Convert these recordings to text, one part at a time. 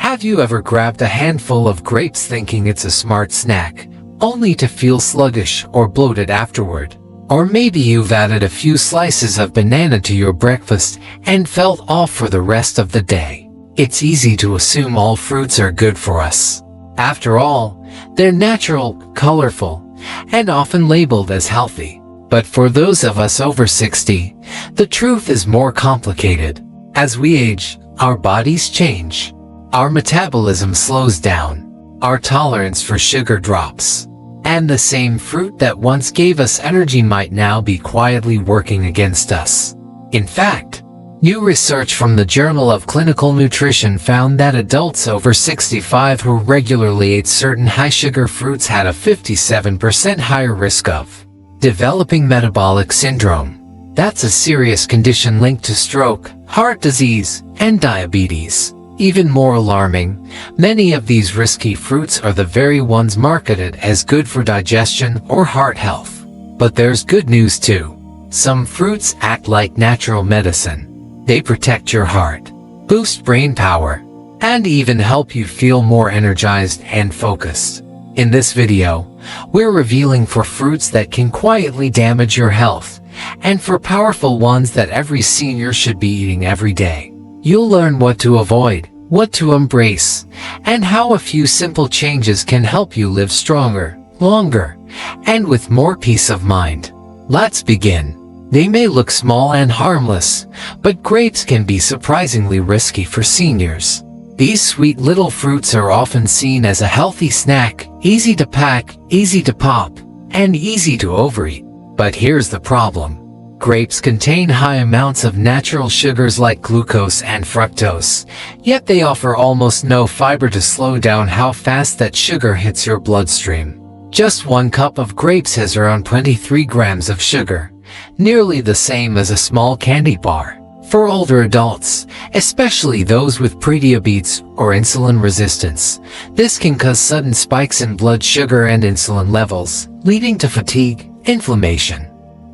Have you ever grabbed a handful of grapes thinking it's a smart snack, only to feel sluggish or bloated afterward? Or maybe you've added a few slices of banana to your breakfast and felt off for the rest of the day. It's easy to assume all fruits are good for us. After all, they're natural, colorful, and often labeled as healthy. But for those of us over 60, the truth is more complicated. As we age, our bodies change. Our metabolism slows down. Our tolerance for sugar drops. And the same fruit that once gave us energy might now be quietly working against us. In fact, new research from the Journal of Clinical Nutrition found that adults over 65 who regularly ate certain high-sugar fruits had a 57% higher risk of developing metabolic syndrome. That's a serious condition linked to stroke, heart disease, and diabetes. Even more alarming, many of these risky fruits are the very ones marketed as good for digestion or heart health. But there's good news too. Some fruits act like natural medicine. They protect your heart, boost brain power, and even help you feel more energized and focused. In this video, we're revealing 4 fruits that can quietly damage your health, and 4 powerful ones that every senior should be eating every day. You'll learn what to avoid, what to embrace, and how a few simple changes can help you live stronger, longer, and with more peace of mind. Let's begin. They may look small and harmless, but grapes can be surprisingly risky for seniors. These sweet little fruits are often seen as a healthy snack, easy to pack, easy to pop, and easy to overeat. But here's the problem. Grapes contain high amounts of natural sugars like glucose and fructose, yet they offer almost no fiber to slow down how fast that sugar hits your bloodstream. Just 1 cup of grapes has around 23 grams of sugar, nearly the same as a small candy bar. For older adults, especially those with prediabetes or insulin resistance, this can cause sudden spikes in blood sugar and insulin levels, leading to fatigue, inflammation,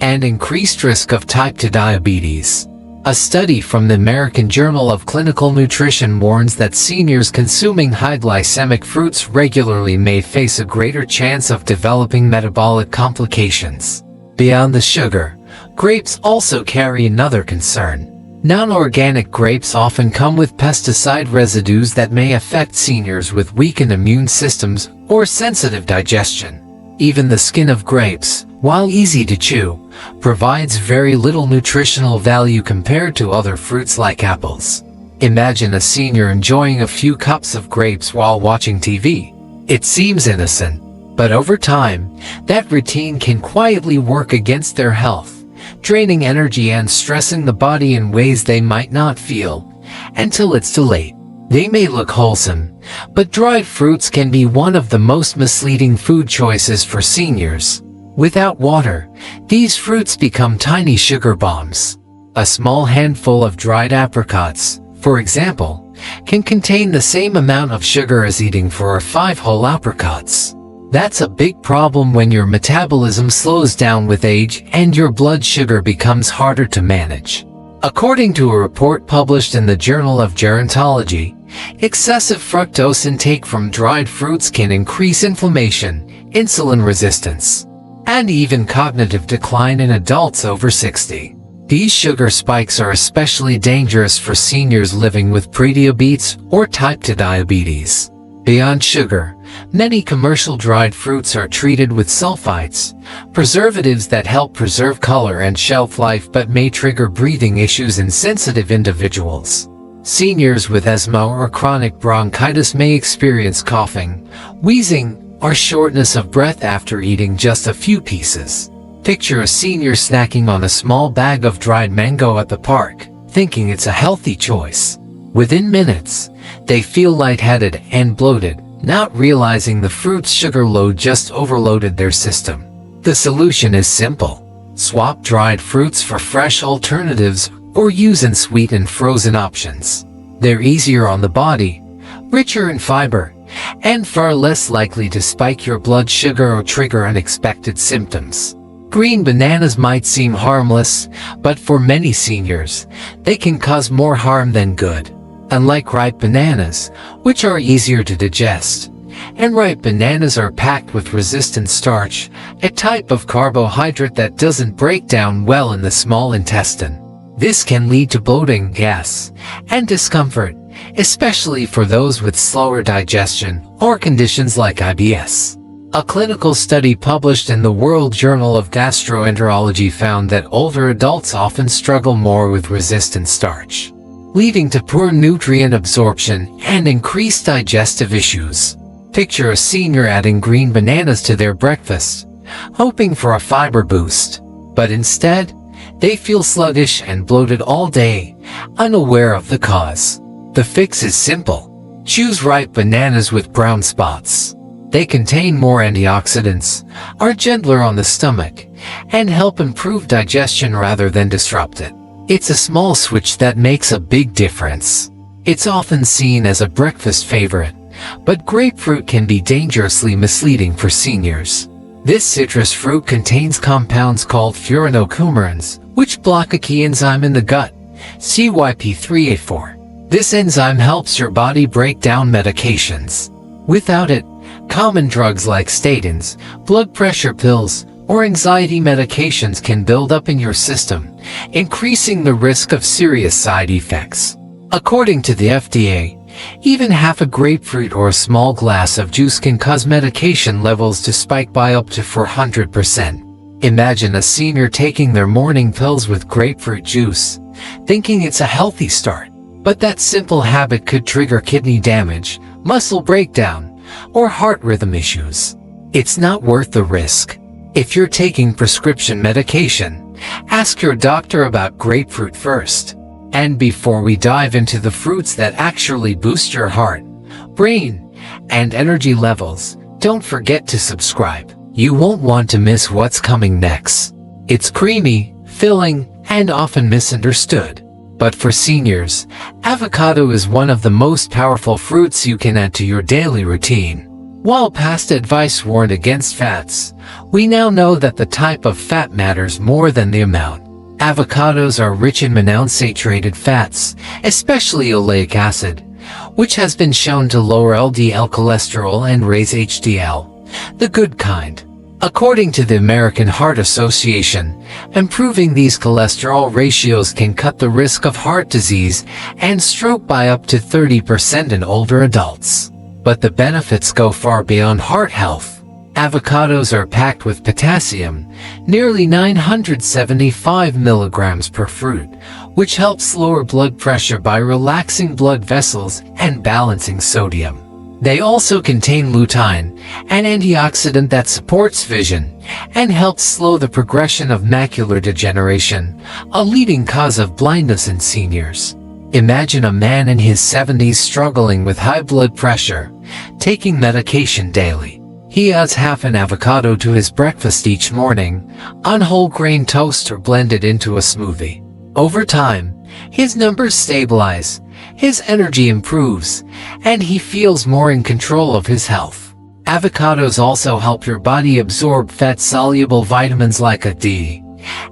and increased risk of type 2 diabetes. A study from the American Journal of Clinical Nutrition warns that seniors consuming high glycemic fruits regularly may face a greater chance of developing metabolic complications. Beyond the sugar, grapes also carry another concern. Non-organic grapes often come with pesticide residues that may affect seniors with weakened immune systems or sensitive digestion. Even the skin of grapes, while easy to chew, provides very little nutritional value compared to other fruits like apples. Imagine a senior enjoying a few cups of grapes while watching TV. It seems innocent, but over time, that routine can quietly work against their health, draining energy and stressing the body in ways they might not feel until it's too late. They may look wholesome, but dried fruits can be one of the most misleading food choices for seniors. Without water, these fruits become tiny sugar bombs. A small handful of dried apricots, for example, can contain the same amount of sugar as eating 4 or 5 whole apricots. That's a big problem when your metabolism slows down with age and your blood sugar becomes harder to manage. According to a report published in the Journal of Gerontology, excessive fructose intake from dried fruits can increase inflammation, insulin resistance, and even cognitive decline in adults over 60. These sugar spikes are especially dangerous for seniors living with prediabetes or type 2 diabetes. Beyond sugar, many commercial dried fruits are treated with sulfites, preservatives that help preserve color and shelf life but may trigger breathing issues in sensitive individuals. Seniors with asthma or chronic bronchitis may experience coughing, wheezing, or shortness of breath after eating just a few pieces. Picture a senior snacking on a small bag of dried mango at the park, thinking it's a healthy choice. Within minutes, they feel lightheaded and bloated, not realizing the fruit's sugar load just overloaded their system. The solution is simple. Swap dried fruits for fresh alternatives or use in sweet and frozen options. They're easier on the body, richer in fiber, and far less likely to spike your blood sugar or trigger unexpected symptoms. Green bananas might seem harmless, but for many seniors, they can cause more harm than good. unlike ripe bananas, which are easier to digest. And ripe bananas are packed with resistant starch, a type of carbohydrate that doesn't break down well in the small intestine. This can lead to bloating, gas, and discomfort, especially for those with slower digestion or conditions like IBS. A clinical study published in the World Journal of Gastroenterology found that older adults often struggle more with resistant starch, leading to poor nutrient absorption and increased digestive issues. Picture a senior adding green bananas to their breakfast, hoping for a fiber boost. But instead, they feel sluggish and bloated all day, unaware of the cause. The fix is simple. Choose ripe bananas with brown spots. They contain more antioxidants, are gentler on the stomach, and help improve digestion rather than disrupt it. It's a small switch that makes a big difference. It's often seen as a breakfast favorite, but grapefruit can be dangerously misleading for seniors. This citrus fruit contains compounds called furanocoumarins, which block a key enzyme in the gut, CYP3A4. This enzyme helps your body break down medications. Without it, common drugs like statins, blood pressure pills, or anxiety medications can build up in your system, increasing the risk of serious side effects. According to the FDA, even half a grapefruit or a small glass of juice can cause medication levels to spike by up to 400%. Imagine a senior taking their morning pills with grapefruit juice, thinking it's a healthy start. But that simple habit could trigger kidney damage, muscle breakdown, or heart rhythm issues. It's not worth the risk. If you're taking prescription medication, ask your doctor about grapefruit first. And before we dive into the fruits that actually boost your heart, brain, and energy levels, don't forget to subscribe. You won't want to miss what's coming next. It's creamy, filling, and often misunderstood. But for seniors, avocado is one of the most powerful fruits you can add to your daily routine. While past advice warned against fats, we now know that the type of fat matters more than the amount. Avocados are rich in monounsaturated fats, especially oleic acid, which has been shown to lower LDL cholesterol and raise HDL, the good kind. According to the American Heart Association, improving these cholesterol ratios can cut the risk of heart disease and stroke by up to 30% in older adults. But the benefits go far beyond heart health. Avocados are packed with potassium, nearly 975 milligrams per fruit, which helps lower blood pressure by relaxing blood vessels and balancing sodium. They also contain lutein, an antioxidant that supports vision and helps slow the progression of macular degeneration, a leading cause of blindness in seniors. Imagine a man in his 70s struggling with high blood pressure, taking medication daily. He adds half an avocado to his breakfast each morning, on whole grain toast or blended into a smoothie. Over time, his numbers stabilize, his energy improves, and he feels more in control of his health. Avocados also help your body absorb fat-soluble vitamins like A, D,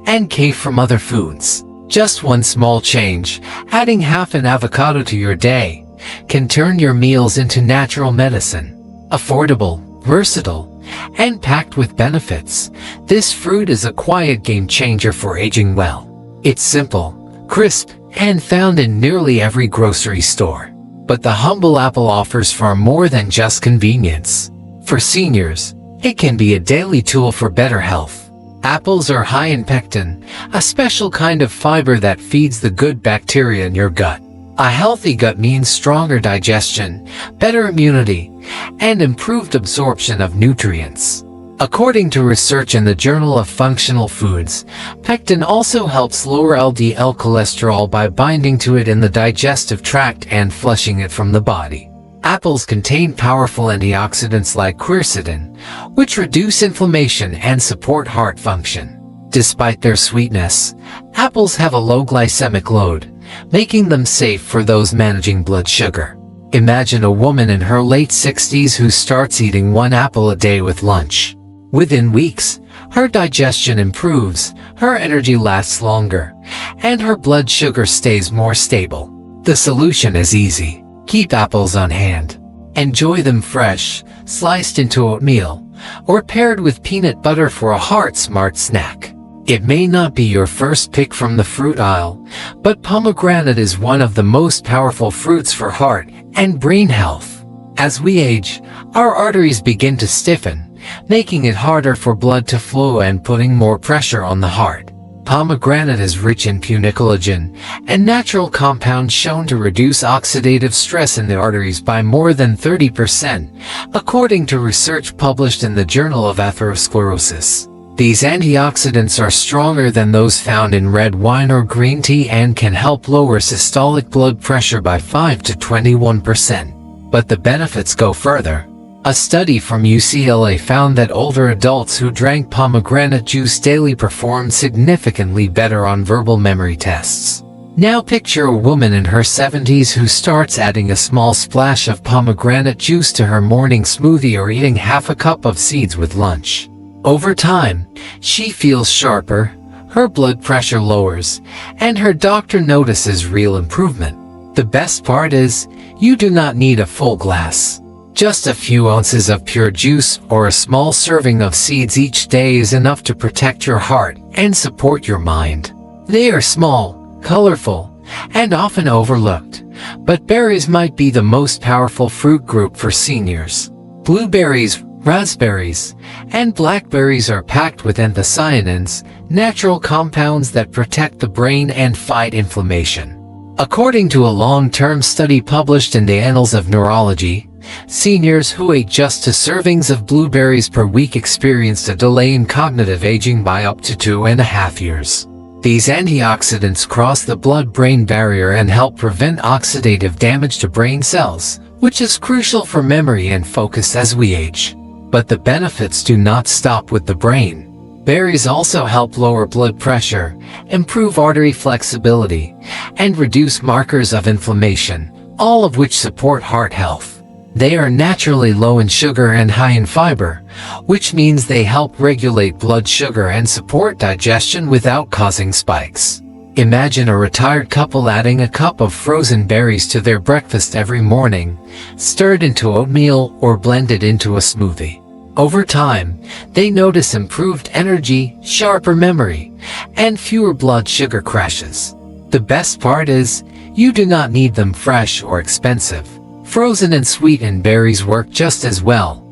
and K from other foods. Just one small change, adding half an avocado to your day, can turn your meals into natural medicine. Affordable, versatile, and packed with benefits, this fruit is a quiet game changer for aging well. It's simple, crisp, and found in nearly every grocery store. But the humble apple offers far more than just convenience. For seniors, it can be a daily tool for better health. Apples are high in pectin, a special kind of fiber that feeds the good bacteria in your gut. A healthy gut means stronger digestion, better immunity, and improved absorption of nutrients. According to research in the Journal of Functional Foods, pectin also helps lower LDL cholesterol by binding to it in the digestive tract and flushing it from the body. Apples contain powerful antioxidants like quercetin, which reduce inflammation and support heart function. Despite their sweetness, apples have a low glycemic load, making them safe for those managing blood sugar. Imagine a woman in her late 60s who starts eating one apple a day with lunch. Within weeks, her digestion improves, her energy lasts longer, and her blood sugar stays more stable. The solution is easy. Keep apples on hand. Enjoy them fresh, sliced into oatmeal, or paired with peanut butter for a heart-smart snack. It may not be your first pick from the fruit aisle, but pomegranate is one of the most powerful fruits for heart and brain health. As we age, our arteries begin to stiffen, making it harder for blood to flow and putting more pressure on the heart. Pomegranate is rich in punicologen, a natural compound shown to reduce oxidative stress in the arteries by more than 30%, according to research published in the Journal of Atherosclerosis. These antioxidants are stronger than those found in red wine or green tea and can help lower systolic blood pressure by 5 to 21%. But the benefits go further. A study from UCLA found that older adults who drank pomegranate juice daily performed significantly better on verbal memory tests. Now picture a woman in her 70s who starts adding a small splash of pomegranate juice to her morning smoothie or eating half a cup of seeds with lunch. Over time, she feels sharper, her blood pressure lowers, and her doctor notices real improvement. The best part is, you do not need a full glass. Just a few ounces of pure juice or a small serving of seeds each day is enough to protect your heart and support your mind. They are small, colorful, and often overlooked, but berries might be the most powerful fruit group for seniors. Blueberries, raspberries, and blackberries are packed with anthocyanins, natural compounds that protect the brain and fight inflammation. According to a long-term study published in the Annals of Neurology, seniors who ate just 2 servings of blueberries per week experienced a delay in cognitive aging by up to 2.5 years. These antioxidants cross the blood-brain barrier and help prevent oxidative damage to brain cells, which is crucial for memory and focus as we age. But the benefits do not stop with the brain. Berries also help lower blood pressure, improve artery flexibility, and reduce markers of inflammation, all of which support heart health. They are naturally low in sugar and high in fiber, which means they help regulate blood sugar and support digestion without causing spikes. Imagine a retired couple adding a cup of frozen berries to their breakfast every morning, stirred into oatmeal or blended into a smoothie. Over time, they notice improved energy, sharper memory, and fewer blood sugar crashes. The best part is, you do not need them fresh or expensive. Frozen and sweetened berries work just as well,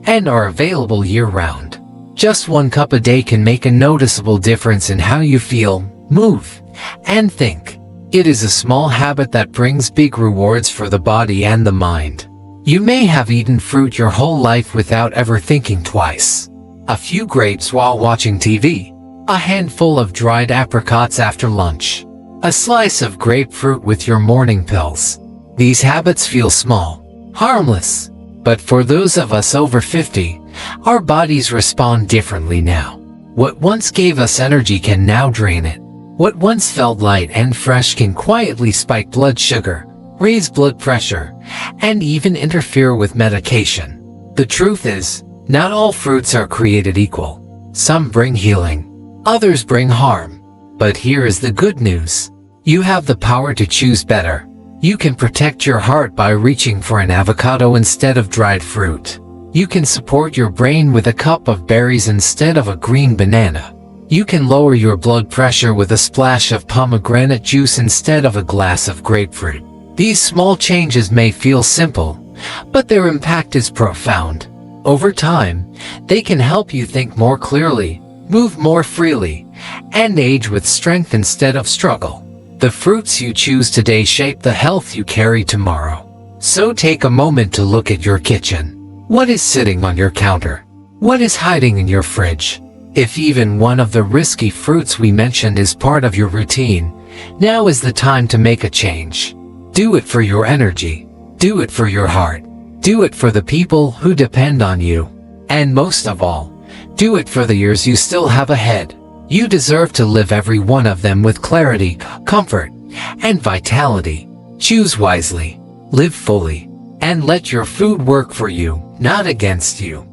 and are available year-round. Just 1 cup a day can make a noticeable difference in how you feel, move, and think. It is a small habit that brings big rewards for the body and the mind. You may have eaten fruit your whole life without ever thinking twice. A few grapes while watching TV. A handful of dried apricots after lunch. A slice of grapefruit with your morning pills. These habits feel small, harmless, but for those of us over 50, our bodies respond differently now. What once gave us energy can now drain it. What once felt light and fresh can quietly spike blood sugar, raise blood pressure, and even interfere with medication. The truth is, not all fruits are created equal. Some bring healing, others bring harm. But here is the good news. You have the power to choose better. You can protect your heart by reaching for an avocado instead of dried fruit. You can support your brain with a cup of berries instead of a green banana. You can lower your blood pressure with a splash of pomegranate juice instead of a glass of grapefruit. These small changes may feel simple, but their impact is profound. Over time, they can help you think more clearly, move more freely, and age with strength instead of struggle. The fruits you choose today shape the health you carry tomorrow. So take a moment to look at your kitchen. What is sitting on your counter? What is hiding in your fridge? If even one of the risky fruits we mentioned is part of your routine, now is the time to make a change. Do it for your energy. Do it for your heart. Do it for the people who depend on you. And most of all, do it for the years you still have ahead. You deserve to live every one of them with clarity, comfort, and vitality. Choose wisely, live fully, and let your food work for you, not against you.